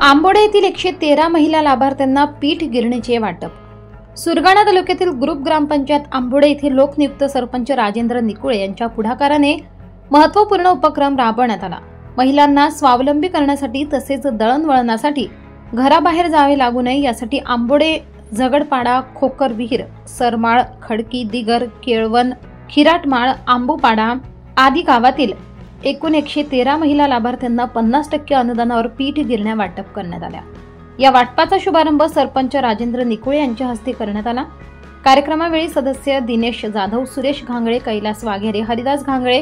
आंबोडे येथील 113 महिला लाभार्थ्यांना पीठ गिरणीचे वाटप। सुरगाणा तालुक्यातील ग्रुप ग्रामपंचायत आंबोडे येथील लोकनियुक्त सरपंच राजेंद्र निकुळे यांच्या पुढाकाराने महत्त्वपूर्ण उपक्रम राबवण्यात आला। महिलांना स्वावलंबी करण्यासाठी तसेच दळणवळणासाठी घराबाहेर जावे लागू नये यासाठी आंबोडे, झगडपाडा, खोकरविहीर, सरमाळ, खडकी, दिगर, केळवन, खिराटमाळ, आंबूपाडा आदी गावातील एकूण 113 महिला लाभार्थ्यांना 50% अनुदानावर पीठ गिरण्या वाटप करण्यात आल्या। या वाटपाचा शुभारंभ सरपंच राजेंद्र निकुळे यांच्या हस्ते करण्यात आला। कार्यक्रमावेळी सदस्य दिनेश जाधव, सुरेश घांगळे, कैलास वाघेरे, हरिदास घांगळे,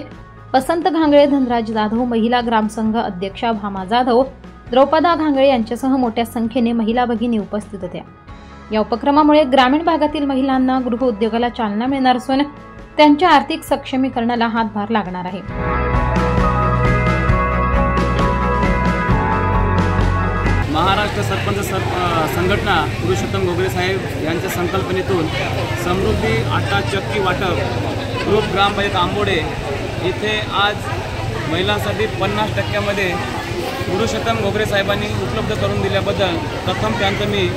वसंत घांगळे, धनराज जाधव, महिला ग्रामसंघ अध्यक्षा भामा जाधव, द्रौपदा घांगळे यांच्यासह मोठ्या संख्येने महिला भगिनी उपस्थित होत्या। या उपक्रमामुळे ग्रामीण भागातील महिलांना गृह उद्योगाला चालना मिळणार असून त्यांच्या आर्थिक सक्षमीकरणाला हातभार लागणार आहे। महाराष्ट्र सरपंच संघटना पुरुषोत्तम घोगरे साहेब यांच्या संकल्पनेतून समृद्धी आटा चक्की वाटप ग्रुप ग्रामपंचायत आंबोडे इथे आज महिलांसाठी 50% पुरुषोत्तम घोगरे साहेबांनी उपलब्ध करून दिल्याबद्दल प्रथम त्यांचं मी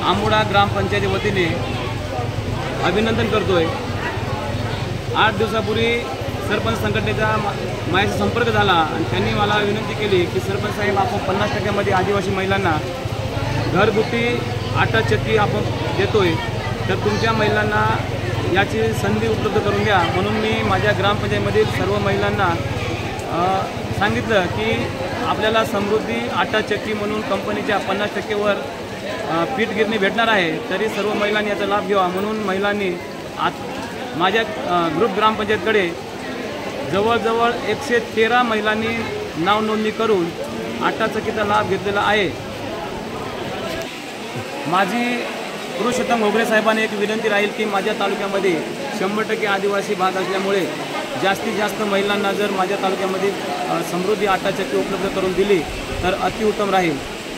आंबोडा ग्रामपंचायती वतीने अभिनंदन करतोय। 8 दिवसापूर्वी सरपंच संघटनेचा माझ्याशी संपर्क झाला आणि त्यांनी मला विनंती केली की सरपंच साहेब, आपण 50% आदिवासी महिलांना घरगुती आटा चक्की आपण देतोय, तर तुमच्या महिलांना याची संधी उपलब्ध करून द्या। म्हणून मी माझ्या ग्रामपंचायतीमधील सर्व महिलांना सांगितलं की आपल्याला समृद्धी आटा चक्की म्हणून कंपनीच्या 50%वर पीठ गिरणी भेटणार आहे, तरी सर्व महिलांनी याचा लाभ घ्यावा। म्हणून महिलांनी माझ्या ग्रुप ग्रामपंचायतकडे जवळजवळ 113 महिलांनी नाव नोंदणी करून आटा चक्कीचा लाभ घेतलेला आहे। माझी पुरुषोत्तम घोगरे साहेबांनी एक विनंती राहील की माझ्या तालुक्यामध्ये 100% आदिवासी भाग असल्यामुळे जास्तीत जास्त महिलांना जर माझ्या तालुक्यामध्ये समृद्धी आटा चक्की उपलब्ध करून दिली तर अतिउत्तम राहील।